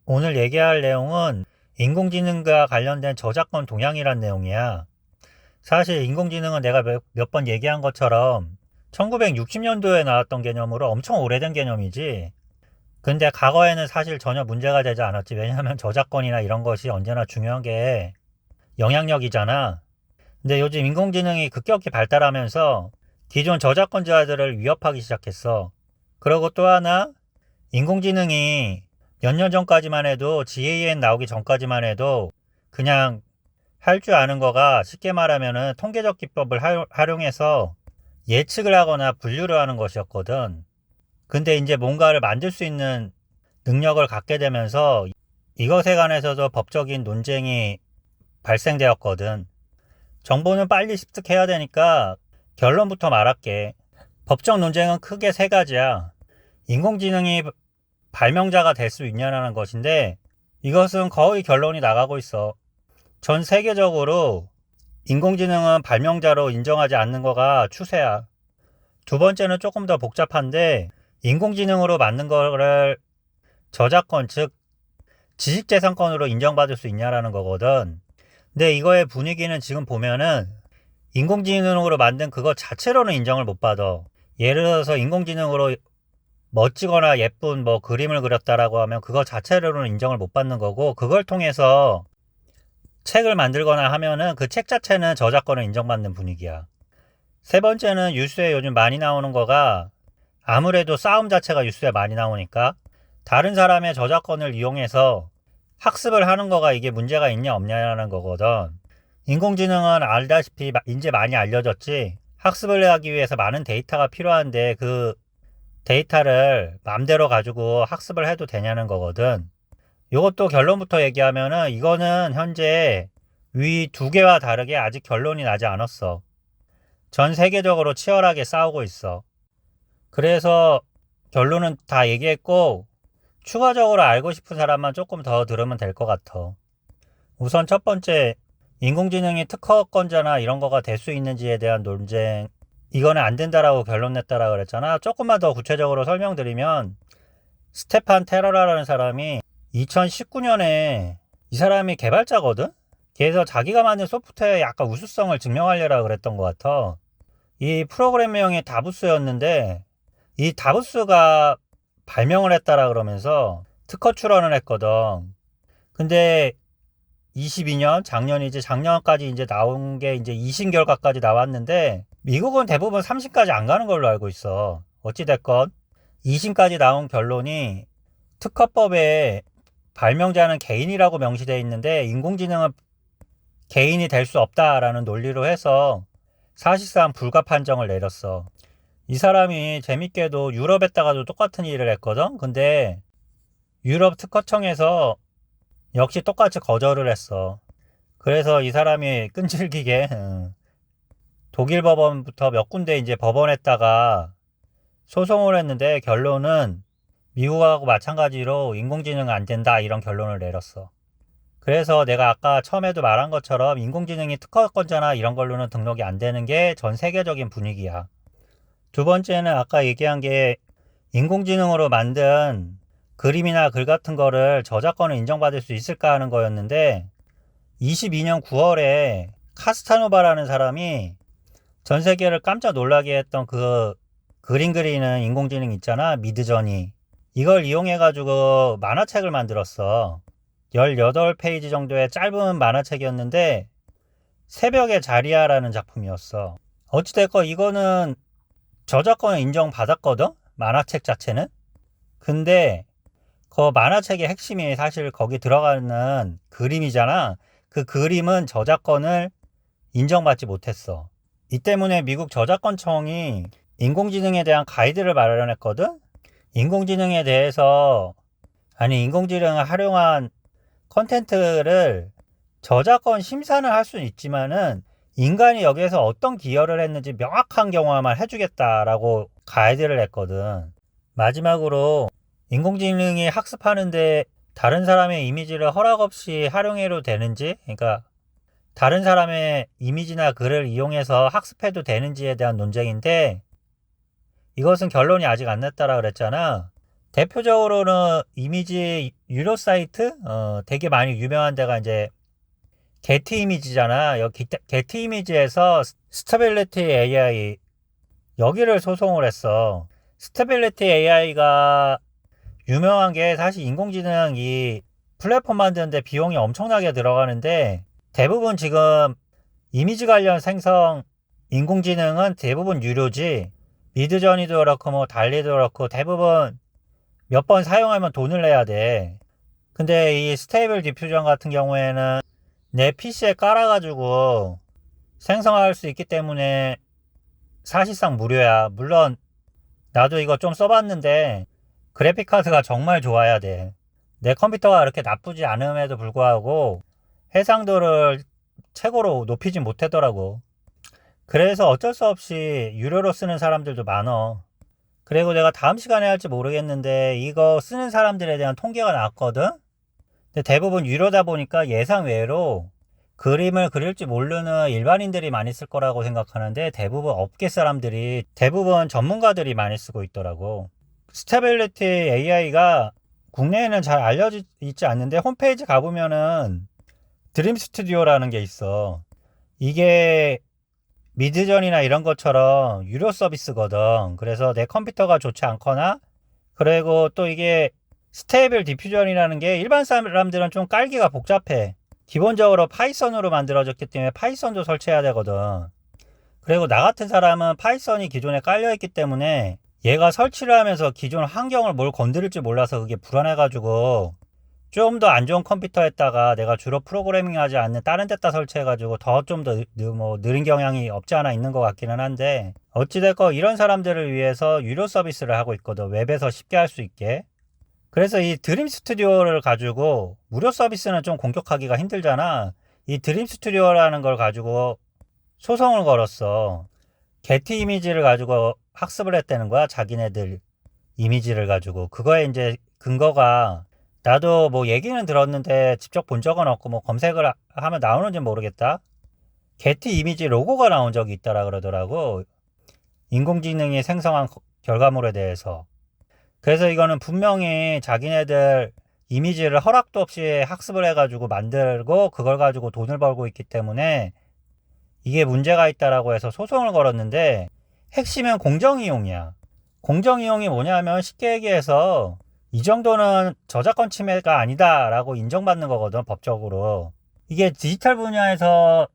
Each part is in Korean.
오늘 얘기할 내용은 인공지능과 관련된 저작권 동향이란 내용이야. 사실 인공지능은 내가 몇 번 얘기한 것처럼 1960년도에 나왔던 개념으로 엄청 오래된 개념이지. 근데 과거에는 사실 전혀 문제가 되지 않았지. 왜냐하면 저작권이나 이런 것이 언제나 중요한 게 영향력이잖아. 근데 요즘 인공지능이 급격히 발달하면서 기존 저작권자들을 위협하기 시작했어. 그리고 또 하나, 인공지능이 몇 년 전까지만 해도 GAN 나오기 전까지만 해도 그냥 할 줄 아는 거가 쉽게 말하면은 통계적 기법을 활용해서 예측을 하거나 분류를 하는 것이었거든. 근데 이제 뭔가를 만들 수 있는 능력을 갖게 되면서 이것에 관해서도 법적인 논쟁이 발생되었거든. 정보는 빨리 습득해야 되니까 결론부터 말할게. 법적 논쟁은 크게 세 가지야. 인공지능이 발명자가 될 수 있냐는 것인데 이것은 거의 결론이 나가고 있어. 전 세계적으로 인공지능은 발명자로 인정하지 않는 거가 추세야. 두 번째는 조금 더 복잡한데 인공지능으로 만든 거를 저작권, 즉 지식재산권으로 인정받을 수 있냐라는 거거든. 근데 이거의 분위기는 지금 보면은 인공지능으로 만든 그거 자체로는 인정을 못 받아. 예를 들어서 인공지능으로 멋지거나 예쁜 뭐 그림을 그렸다라고 하면 그거 자체로는 인정을 못 받는 거고, 그걸 통해서 책을 만들거나 하면은 그 책 자체는 저작권을 인정받는 분위기야. 세 번째는 뉴스에 요즘 많이 나오는 거가 아무래도 싸움 자체가 뉴스에 많이 나오니까 다른 사람의 저작권을 이용해서 학습을 하는 거가 이게 문제가 있냐 없냐라는 거거든. 인공지능은 알다시피 이제 많이 알려졌지. 학습을 하기 위해서 많은 데이터가 필요한데 그 데이터를 마음대로 가지고 학습을 해도 되냐는 거거든. 이것도 결론부터 얘기하면은 이거는 현재 위 두 개와 다르게 아직 결론이 나지 않았어. 전 세계적으로 치열하게 싸우고 있어. 그래서 결론은 다 얘기했고 추가적으로 알고 싶은 사람만 조금 더 들으면 될 것 같아. 우선 첫 번째, 인공지능이 특허권자나 이런 거가 될 수 있는지에 대한 논쟁. 이거는 안 된다라고 결론 냈다라 그랬잖아. 조금만 더 구체적으로 설명드리면 스테판 테러라라는 사람이 2019년에 이 사람이 개발자거든? 그래서 자기가 만든 소프트웨어의 약간 우수성을 증명하려라 그랬던 것 같아. 이 프로그램명이 다부스였는데 이 다부스가 발명을 했다라 그러면서 특허 출원을 했거든. 근데 22년, 작년이지, 작년까지 이제 나온 게 이제 2심 결과까지 나왔는데 미국은 대부분 3심까지 안 가는 걸로 알고 있어. 어찌됐건 2심까지 나온 결론이 특허법에 발명자는 개인이라고 명시되어 있는데 인공지능은 개인이 될 수 없다라는 논리로 해서 사실상 불가 판정을 내렸어. 이 사람이 재밌게도 유럽에다가도 똑같은 일을 했거든. 근데 유럽 특허청에서 역시 똑같이 거절을 했어. 그래서 이 사람이 끈질기게 독일 법원부터 몇 군데 이제 법원에다가 소송을 했는데 결론은 미국하고 마찬가지로 인공지능은 안 된다 이런 결론을 내렸어. 그래서 내가 아까 처음에도 말한 것처럼 인공지능이 특허권자나 이런 걸로는 등록이 안 되는 게 전 세계적인 분위기야. 두 번째는 아까 얘기한 게 인공지능으로 만든 그림이나 글 같은 거를 저작권을 인정받을 수 있을까 하는 거였는데 22년 9월에 카스타노바라는 사람이 전 세계를 깜짝 놀라게 했던 그 그림 그리는 인공지능 있잖아, 미드저니. 이걸 이용해가지고 만화책을 만들었어. 18페이지 정도의 짧은 만화책이었는데 새벽의 자리야라는 작품이었어. 어찌됐건 이거는 저작권을 인정받았거든? 만화책 자체는? 근데 그 만화책의 핵심이 사실 거기 들어가는 그림이잖아. 그 그림은 저작권을 인정받지 못했어. 이 때문에 미국 저작권청이 인공지능에 대한 가이드를 마련했거든? 인공지능에 대해서, 아니, 인공지능을 활용한 컨텐츠를 저작권 심사는 할 수는 있지만은 인간이 여기에서 어떤 기여를 했는지 명확한 경험만 해주겠다라고 가이드를 했거든. 마지막으로 인공지능이 학습하는데 다른 사람의 이미지를 허락 없이 활용해도 되는지, 그러니까 다른 사람의 이미지나 글을 이용해서 학습해도 되는지에 대한 논쟁인데 이것은 결론이 아직 안 났다라 그랬잖아. 대표적으로는 이미지 유료 사이트? 되게 많이 유명한 데가 이제 게티 이미지잖아. 여기 게티 이미지에서 스테빌리티 AI 여기를 소송을 했어. 스테빌리티 AI가 유명한 게 사실 인공지능 이 플랫폼 만드는데 비용이 엄청나게 들어가는데 대부분 지금 이미지 관련 생성 인공지능은 대부분 유료지. 미드저니도 그렇고 뭐 달리도 그렇고 대부분 몇 번 사용하면 돈을 내야 돼. 근데 이 스테이블 디퓨전 같은 경우에는 내 PC에 깔아가지고 생성할 수 있기 때문에 사실상 무료야. 물론 나도 이거 좀 써봤는데 그래픽 카드가 정말 좋아야 돼. 내 컴퓨터가 그렇게 나쁘지 않음에도 불구하고 해상도를 최고로 높이진 못하더라고. 그래서 어쩔 수 없이 유료로 쓰는 사람들도 많어. 그리고 내가 다음 시간에 할지 모르겠는데 이거 쓰는 사람들에 대한 통계가 나왔거든? 근데 대부분 유료다 보니까 예상 외로 그림을 그릴 줄 모르는 일반인들이 많이 쓸 거라고 생각하는데 대부분 업계 사람들이 대부분 전문가들이 많이 쓰고 있더라고. 스테빌리티 AI가 국내에는 잘 알려지지 않는데 홈페이지 가보면은 드림 스튜디오라는 게 있어. 이게 미드전이나 이런 것처럼 유료 서비스거든. 그래서 내 컴퓨터가 좋지 않거나 그리고 또 이게 스테이블 디퓨전이라는 게 일반 사람들은 좀 깔기가 복잡해. 기본적으로 파이썬으로 만들어졌기 때문에 파이썬도 설치해야 되거든. 그리고 나 같은 사람은 파이썬이 기존에 깔려있기 때문에 얘가 설치를 하면서 기존 환경을 뭘 건드릴지 몰라서 그게 불안해가지고 좀 더 안 좋은 컴퓨터에다가 내가 주로 프로그래밍 하지 않는 다른 데다 설치해가지고 더 좀 더 뭐 느린 경향이 없지 않아 있는 것 같기는 한데 어찌됐건 이런 사람들을 위해서 유료 서비스를 하고 있거든. 웹에서 쉽게 할 수 있게. 그래서 이 드림 스튜디오를 가지고 무료 서비스는 좀 공격하기가 힘들잖아. 이 드림 스튜디오라는 걸 가지고 소송을 걸었어. 게티 이미지를 가지고 학습을 했다는 거야. 자기네들 이미지를 가지고. 그거에 이제 근거가 나도 뭐 얘기는 들었는데 직접 본 적은 없고 뭐 검색을 하면 나오는지 모르겠다. 게티 이미지 로고가 나온 적이 있다라 그러더라고. 인공지능이 생성한 결과물에 대해서. 그래서 이거는 분명히 자기네들 이미지를 허락도 없이 학습을 해가지고 만들고 그걸 가지고 돈을 벌고 있기 때문에 이게 문제가 있다라고 해서 소송을 걸었는데 핵심은 공정이용이야. 공정이용이 뭐냐면 쉽게 얘기해서 이 정도는 저작권 침해가 아니다라고 인정받는 거거든, 법적으로. 이게 디지털 분야에서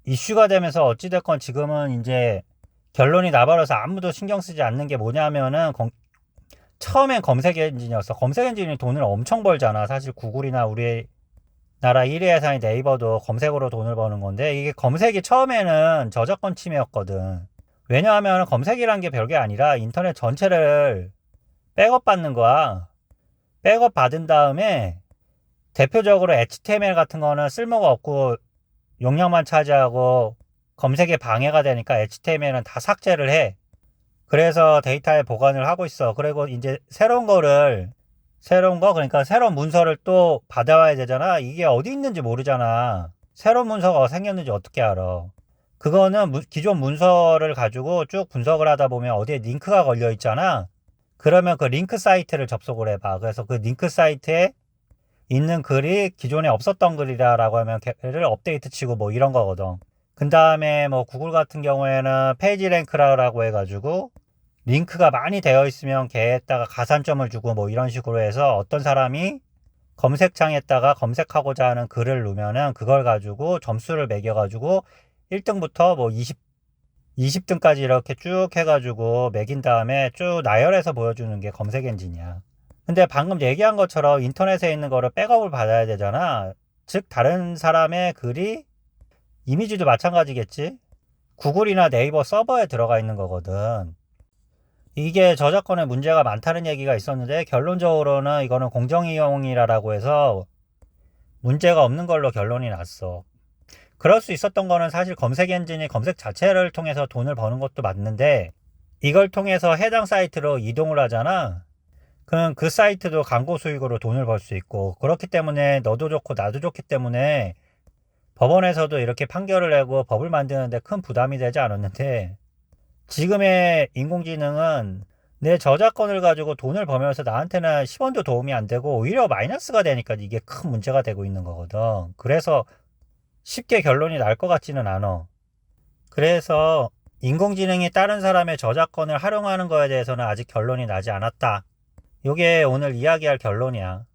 이슈가 되면서 어찌됐건 지금은 이제 결론이 나버려서 아무도 신경 쓰지 않는 게 뭐냐면은 처음엔 검색 엔진이었어. 검색 엔진이 돈을 엄청 벌잖아. 사실 구글이나 우리나라 1위 회사인 네이버도 검색으로 돈을 버는 건데 이게 검색이 처음에는 저작권 침해였거든. 왜냐하면 검색이란 게 별게 아니라 인터넷 전체를 백업 받는 거야. 백업 받은 다음에 대표적으로 HTML 같은 거는 쓸모가 없고 용량만 차지하고 검색에 방해가 되니까 HTML은 다 삭제를 해. 그래서 데이터에 보관을 하고 있어. 그리고 이제 새로운 거, 그러니까 새로운 문서를 또 받아와야 되잖아. 이게 어디 있는지 모르잖아. 새로운 문서가 생겼는지 어떻게 알아. 그거는 기존 문서를 가지고 쭉 분석을 하다 보면 어디에 링크가 걸려 있잖아. 그러면 그 링크 사이트를 접속을 해봐. 그래서 그 링크 사이트에 있는 글이 기존에 없었던 글이다라고 하면 걔를 업데이트 치고 뭐 이런 거거든. 그 다음에 뭐 구글 같은 경우에는 페이지 랭크라고 해가지고 링크가 많이 되어 있으면 걔에다가 가산점을 주고 뭐 이런 식으로 해서 어떤 사람이 검색창에다가 검색하고자 하는 글을 넣으면은 그걸 가지고 점수를 매겨가지고 1등부터 뭐 20등까지 이렇게 쭉 해가지고 매긴 다음에 쭉 나열해서 보여주는 게 검색 엔진이야. 근데 방금 얘기한 것처럼 인터넷에 있는 거를 백업을 받아야 되잖아. 즉 다른 사람의 글이 이미지도 마찬가지겠지. 구글이나 네이버 서버에 들어가 있는 거거든. 이게 저작권에 문제가 많다는 얘기가 있었는데 결론적으로는 이거는 공정이용이라고 해서 문제가 없는 걸로 결론이 났어. 그럴 수 있었던 거는 사실 검색 엔진이 검색 자체를 통해서 돈을 버는 것도 맞는데 이걸 통해서 해당 사이트로 이동을 하잖아. 그럼 그 사이트도 광고 수익으로 돈을 벌 수 있고 그렇기 때문에 너도 좋고 나도 좋기 때문에 법원에서도 이렇게 판결을 내고 법을 만드는데 큰 부담이 되지 않았는데 지금의 인공지능은 내 저작권을 가지고 돈을 벌면서 나한테는 10원도 도움이 안 되고 오히려 마이너스가 되니까 이게 큰 문제가 되고 있는 거거든. 그래서 쉽게 결론이 날 것 같지는 않아. 그래서 인공지능이 다른 사람의 저작권을 활용하는 거에 대해서는 아직 결론이 나지 않았다. 요게 오늘 이야기할 결론이야.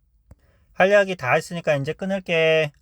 할 이야기 다 했으니까 이제 끊을게.